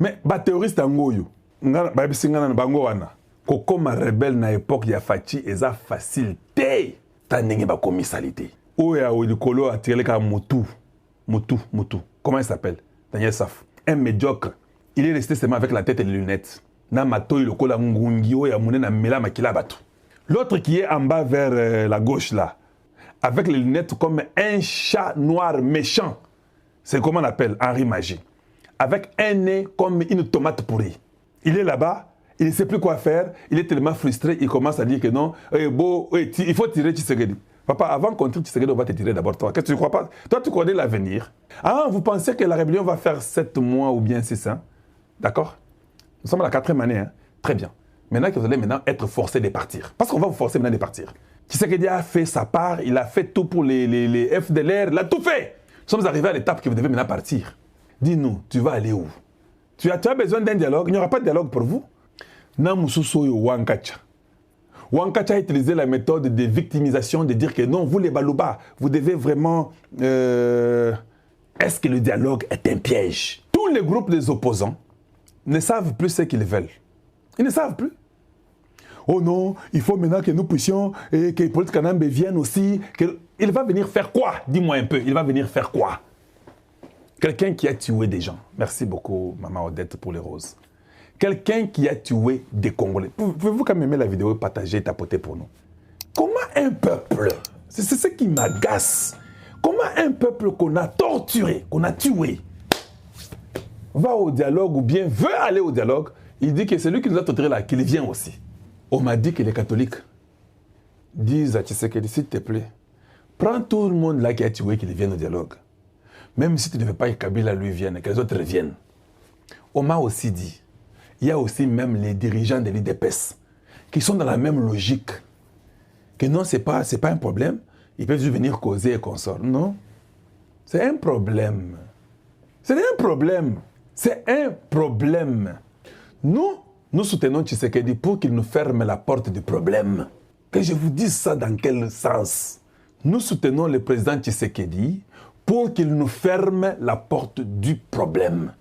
Mais ba terroriste ngoyo ngana ba bisingana bango wana ko comme rebelle na époque ya Fachi eza facilité ta ndenge ba commisalité oya o likolo a tiré ka Moutou. Comment il s'appelle? Daniel Saf. Un médiocre. Il est resté seulement avec la tête et les lunettes. Na mato il kola ngungi oya mune na mela makila batu. L'autre qui est en bas vers la gauche là avec les lunettes comme un chat noir méchant. C'est comment on appelle Henri Magie. Avec un nez comme une tomate pourrie. Il est là-bas, il ne sait plus quoi faire, il est tellement frustré, il commence à dire que non, il faut tirer Tshisekedi. Papa, avant qu'on tire Tshisekedi, on va te tirer d'abord toi. Qu'est-ce que tu crois pas? Toi, tu connais l'avenir. Ah, vous pensez que la rébellion va faire 7 mois ou bien 6 ans? D'accord? Nous sommes à la 4e année, hein? Très bien. Maintenant que vous allez maintenant être forcé de partir. Parce qu'on va vous forcer maintenant de partir. Tshisekedi a fait sa part, il a fait tout pour les FDLR, il a tout fait. Nous sommes arrivés à l'étape que vous devez maintenant partir. Dis-nous, tu vas aller où? Tu as besoin d'un dialogue? Il n'y aura pas de dialogue pour vous. Namususoyo Wankacha. Wankacha a utilisé la méthode de victimisation, de dire que non, vous les Balouba, vous devez vraiment... Est-ce que le dialogue est un piège? Tous les groupes des opposants ne savent plus ce qu'ils veulent. Ils ne savent plus. Oh non, il faut maintenant que nous puissions, et que Paul Kanambe vienne aussi. Il va venir faire quoi? Dis-moi un peu, il va venir faire quoi? Quelqu'un qui a tué des gens. Merci beaucoup, Maman Odette, pour les roses. Quelqu'un qui a tué des Congolais. Pouvez-vous quand même aimer la vidéo, partager, tapoter pour nous? Comment un peuple, c'est ce qui m'agace, comment un peuple qu'on a torturé, qu'on a tué, va au dialogue ou bien veut aller au dialogue, il dit que c'est lui qui nous a torturé là, qu'il vient aussi. On m'a dit que les catholiques disent à Tshisekedi, s'il te plaît, prends tout le monde là qui a tué, qu'il vienne au dialogue. Même si tu ne veux pas que Kabila lui vienne, que les autres viennent. On m'a aussi dit, il y a aussi même les dirigeants de l'IDPS qui sont dans la même logique. Que non, ce n'est pas un problème. Ils peuvent juste venir causer et consorts. Non. C'est un problème. C'est un problème. C'est un problème. Nous soutenons Tshisekedi pour qu'il nous ferme la porte du problème. Que je vous dise ça dans quel sens? Nous soutenons le président Tshisekedi pour qu'il nous ferme la porte du problème.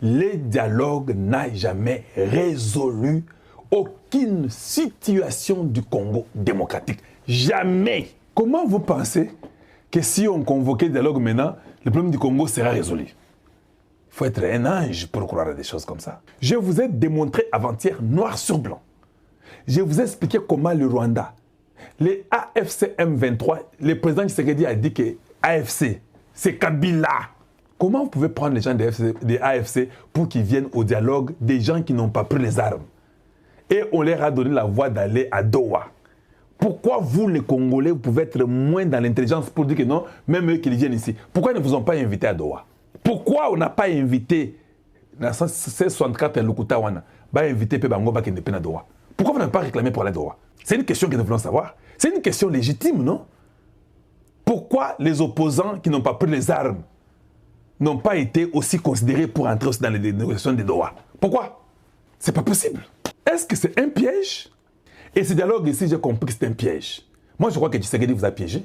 Le dialogue n'a jamais résolu aucune situation du Congo démocratique. Jamais. Comment vous pensez que si on convoquait le dialogue maintenant, le problème du Congo sera résolu? Il faut être un ange pour croire à des choses comme ça. Je vous ai démontré avant-hier, noir sur blanc. Je vous ai expliqué comment le Rwanda, les AFC M23, le président Tshisekedi a dit que AFC, c'est Kabila. Comment vous pouvez prendre les gens des AFC pour qu'ils viennent au dialogue des gens qui n'ont pas pris les armes? Et on leur a donné la voie d'aller à Doha. Pourquoi vous, les Congolais, vous pouvez être moins dans l'intelligence pour dire que non, même eux qui viennent ici? Pourquoi ils ne vous ont pas invité à Doha? Pourquoi on n'a pas invité C64 et Lukuta Wana, invité Pebango à Doha? Pourquoi vous n'avez pas réclamé pour aller à Doha? C'est une question que nous voulons savoir. C'est une question légitime, non? Pourquoi les opposants qui n'ont pas pris les armes n'ont pas été aussi considérés pour entrer aussi dans les négociations de Doha? Pourquoi? C'est pas possible. Est-ce que c'est un piège? Et ce dialogue ici, j'ai compris que c'est un piège. Moi, je crois que Tshisekedi vous a piégé.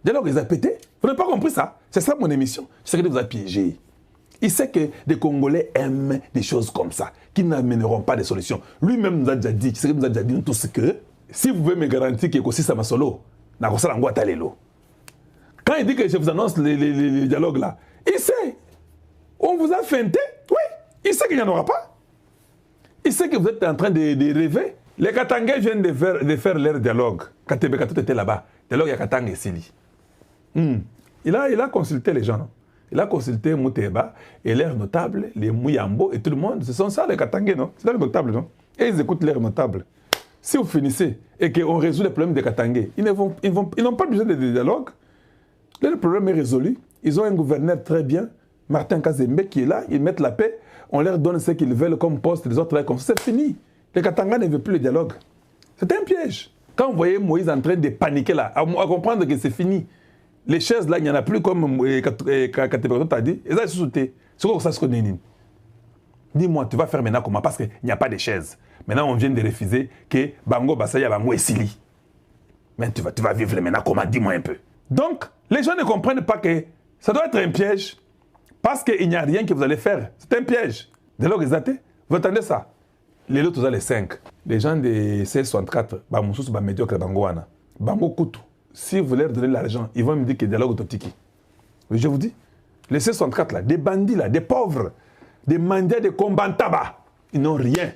Le dialogue, ils ont pété. Vous n'avez pas compris ça? C'est ça mon émission. Tshisekedi vous a piégé. Il sait que des Congolais aiment des choses comme ça, qui n'amèneront pas de solutions. Lui-même nous a déjà dit, Tshisekedi nous a déjà dit tout ce que, si vous pouvez me garantir qu'il y a aussi ça solo, quand il dit que je vous annonce les dialogues là, il sait. On vous a feinté. Oui. Il sait qu'il n'y en aura pas. Il sait que vous êtes en train de rêver. Les Katangais viennent de faire leur dialogue. Katebe Katou était là-bas. Dialogue, il y a Katanga et Sili. Il a consulté les gens. Non? Il a consulté Mouteba et leurs notables, les Mouyambo et tout le monde. Ce sont ça les Katangais, non? C'est leurs notables, non? Et ils écoutent leurs notables. Si vous finissez et qu'on résout les problèmes des Katangais, ils n'ont pas besoin de dialogue. Là, le problème est résolu. Ils ont un gouverneur très bien, Martin Kazembe, qui est là. Ils mettent la paix. On leur donne ce qu'ils veulent comme poste. Les autres, c'est fini. Les Katanga ne veulent plus le dialogue. C'est un piège. Quand vous voyez Moïse en train de paniquer là, à comprendre que c'est fini. Les chaises là, il n'y en a plus comme Katebekato t'a dit. Et ça, c'est sauté. C'est quoi ça se connaît? Dis-moi, tu vas faire maintenant comment? Parce qu'il n'y a pas de chaises. Maintenant, on vient de refuser que Bango Basaya, Bango et Sili. Mais tu vas vivre maintenant comment? Dis-moi un peu. Donc, les gens ne comprennent pas que ça doit être un piège. Parce qu'il n'y a rien que vous allez faire. C'est un piège. Dialogue exaté. Vous entendez ça? Les autres, les 5. Les gens de C64, Bamoussous, Bamédiocre, Bangoana, Bango Koutou. Si vous leur donnez l'argent, ils vont me dire que dialogue autotiki. Mais je vous dis, les C64 là, des bandits là, des pauvres, des mendiants, des combattants, ils n'ont rien.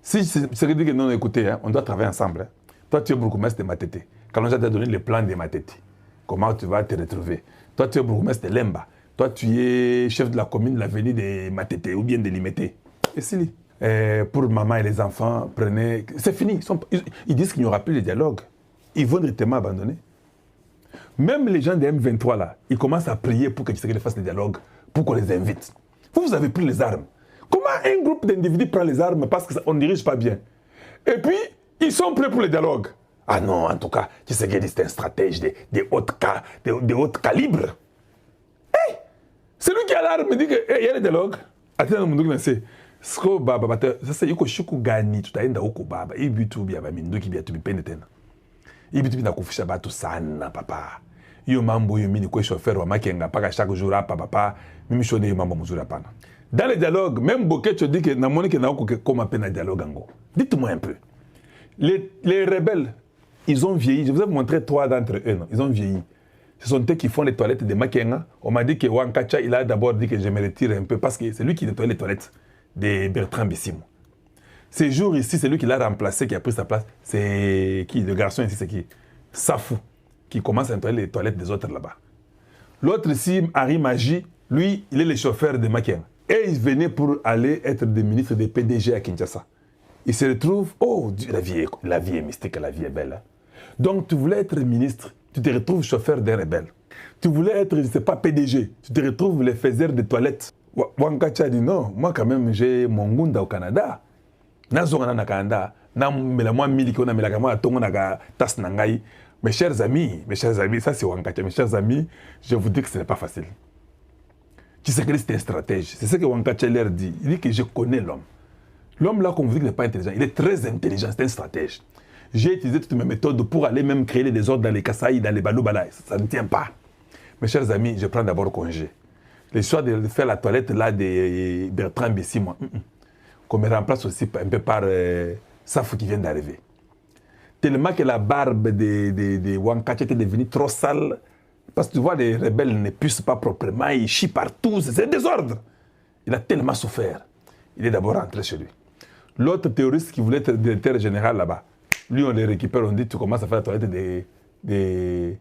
Si c'est ce que dit que non, écoutez, hein, on doit travailler ensemble. Hein. Toi, tu es bourgmestre de Matete. Quand on t'a donné le plan de Matete, comment tu vas te retrouver? Toi, tu es bourgmestre de Lemba. Toi, tu es chef de la commune de l'avenue de Matete ou bien de Limete. Et si pour maman et les enfants, prenez... C'est fini. Ils disent qu'il n'y aura plus de dialogue. Ils vont directement abandonner. Même les gens des M23, là, ils commencent à prier pour que Tshisekedi fasse le dialogue, pour qu'on les invite. Vous avez pris les armes. Comment un groupe d'individus prend les armes parce qu'on ne dirige pas bien? Et puis, ils sont prêts pour le dialogue. Ah non, en tout cas, Tshisekedi, c'est un stratège de haut calibre. Hey! Celui qui a l'arme dit qu'il y a le dialogue. Attends, mon c'est Sko baba, sasa yuko shuku gani tutaenda huko baba. Hii vitu vya minduki vya tubipende tena. Hii vitu vinakufisha batu sana papa. Hiyo mambo hiyo mimi kwa chauffeur wa Makenga paka chaque jour hapa papa. Mimi shone hiyo mambo mzuri hapana. Dans le dialogue, même Bokecho dit que na monique na huko comme peine dialogue ango. Dites-moi un peu. Les rebelles, ils ont vieilli. Je vous ai montré 3 d'entre eux, non? Ils ont vieilli. Ce sont eux qui font les toilettes de Makenga. On m'a dit que Wankacha, il a d'abord dit que je me retire un peu parce que c'est lui qui nettoie les toilettes de Bertrand Bissimo. Ces jours ici, c'est lui qui l'a remplacé, qui a pris sa place. C'est qui? Le garçon ici, c'est qui? Safou, qui commence à nettoyer les toilettes des autres là-bas. L'autre ici, Harry Magie, lui, il est le chauffeur de Makenga. Et il venait pour aller être des ministres des PDG à Kinshasa. Il se retrouve, oh, la vie est mystique, la vie est belle. Hein? Donc, tu voulais être ministre, tu te retrouves chauffeur d'un rebelle. Tu voulais être, je ne sais pas, PDG, tu te retrouves le faiseur de toilettes. Wankacha dit non, moi quand même j'ai mon gunda au Canada. Nazongana na Canada, na moi miliki na melaka moi tongo na tas nangai. Mes chers amis, ça c'est Wankacha. Mes chers amis, je vous dis que ce n'est pas facile. Tu sais que c'est un stratège. C'est ce que Wankacha leur dit. Il dit que je connais l'homme. L'homme là qu'on vous dit qu'il n'est pas intelligent, il est très intelligent, c'est un stratège. J'ai utilisé toutes mes méthodes pour aller même créer des désordres dans les Kasaï, dans les Baloubala. Ça ne tient pas. Mes chers amis, je prends d'abord congé. L'histoire de faire la toilette là de Bertrand Bissimo, qu'on me remplace aussi un peu par Safou qui vient d'arriver. Tellement que la barbe de Wankacha était devenue trop sale. Parce que tu vois, les rebelles ne puissent pas proprement, ils chient partout, c'est un désordre. Il a tellement souffert. Il est d'abord rentré chez lui. L'autre terroriste qui voulait être directeur général là-bas, lui on le récupère, on dit tu commences à faire la toilette de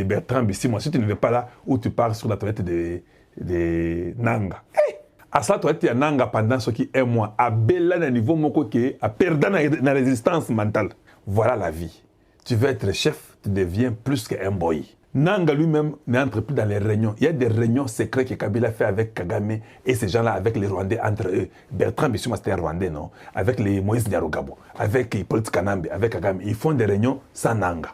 Bertrand Bissimo. Si tu ne veux pas là, où tu pars sur la toilette de Nanga. Hey! À sa toilette, il y a Nanga pendant ce qui est un mois. À Bella, à niveau moko qui a perdu la résistance mentale. Voilà la vie. Tu veux être chef, tu deviens plus qu'un boy. Nanga lui-même n'entre plus dans les réunions. Il y a des réunions secrètes que Kabila fait avec Kagame et ces gens-là avec les Rwandais entre eux. Bertrand Bissimo, c'était un Rwandais, non? Avec les Moïse Nyarugabo, avec Hippolyte Kanambe, avec Kagame. Ils font des réunions sans Nanga.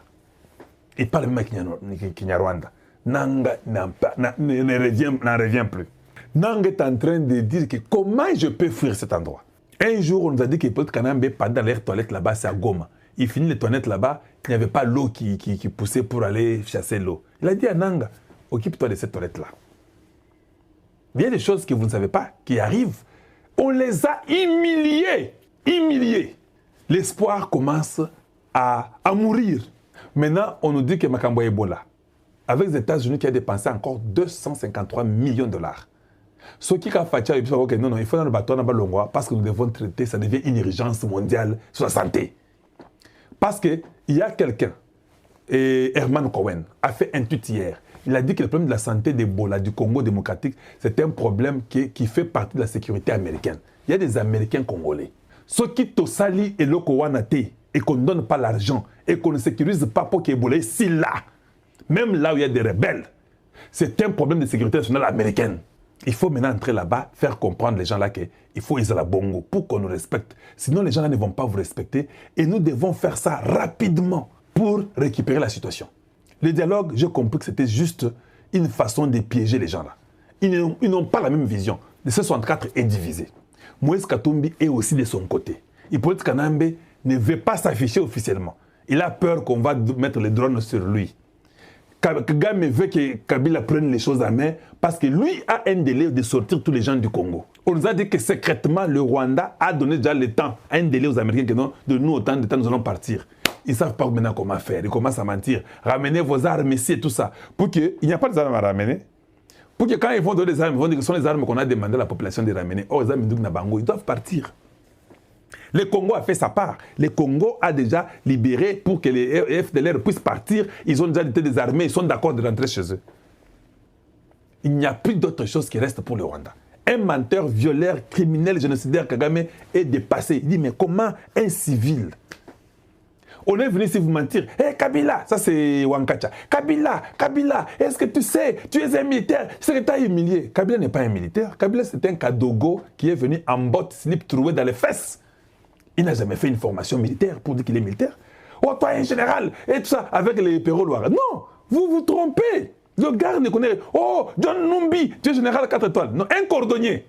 Ils parlent même avec Kinyarwanda. Nanga n'en revient plus. Nanga est en train de dire que comment je peux fuir cet endroit. Un jour, on nous a dit qu'Hippolyte Kanambe, pendant leur toilette là-bas, c'est à Goma. Il finit les toilettes là-bas, il n'y avait pas l'eau qui poussait pour aller chasser l'eau. Il a dit à Nanga, occupe-toi de cette toilette-là. Il y a des choses que vous ne savez pas, qui arrivent. On les a humiliés. L'espoir commence à mourir. Maintenant, on nous dit que Makambo Ebola, avec les États-Unis qui a dépensé encore 253 millions de dollars. Ce qui a fait que non, il faut dans le bateau parce que nous devons traiter, ça devient une urgence mondiale sur la santé. Parce qu'il y a quelqu'un, Herman Cohen, a fait un tweet hier. Il a dit que le problème de la santé d'Ebola du Congo démocratique, c'est un problème qui fait partie de la sécurité américaine. Il y a des Américains congolais. Ceux qui tosali et l'Okowanate et qu'on ne donne pas l'argent et qu'on ne sécurise pas pour qu'Ebola est si là, même là où il y a des rebelles, c'est un problème de sécurité nationale américaine. Il faut maintenant entrer là-bas, faire comprendre les gens là qu'il faut ils la bongo pour qu'on nous respecte. Sinon, les gens là ne vont pas vous respecter et nous devons faire ça rapidement pour récupérer la situation. Le dialogue, j'ai compris que c'était juste une façon de piéger les gens là. Ils n'ont pas la même vision. Le C64 est divisé. Moïse Katumbi est aussi de son côté. Hippolyte Kanambe ne veut pas s'afficher officiellement. Il a peur qu'on va mettre les drones sur lui. Kagame veut que Kabila prenne les choses en main parce que lui a un délai de sortir tous les gens du Congo. On nous a dit que secrètement, le Rwanda a donné déjà le temps, un délai aux Américains que non, de nous, autant de temps, nous allons partir. Ils ne savent pas maintenant comment faire. Ils commencent à mentir. Ramenez vos armes ici et tout ça. Pour qu'il n'y a pas d'armes à ramener. Pour que quand ils vont donner des armes, ils vont dire que ce sont les armes qu'on a demandé à la population de ramener. Oh, les armes de Nabango, ils doivent partir. Le Congo a fait sa part. Le Congo a déjà libéré pour que les FDLR puissent partir. Ils ont déjà été désarmés. Ils sont d'accord de rentrer chez eux. Il n'y a plus d'autre chose qui reste pour le Rwanda. Un menteur, violeur, criminel, génocidaire, Kagame, est dépassé. Il dit, mais comment un civil? On est venu ici vous mentir. Hé, hey, Kabila, ça c'est Wankacha. Kabila, est-ce que tu sais, tu es un militaire, c'est que tu as humilié. Kabila n'est pas un militaire. Kabila, c'est un Kadogo qui est venu en botte, slip troué dans les fesses. Il n'a jamais fait une formation militaire pour dire qu'il est militaire. Oh, toi, un général, et tout ça, avec les Perrault Loire. Non, vous vous trompez. Le gars ne connaît. Oh, John Numbi, tu es général 4 étoiles. Non, un cordonnier.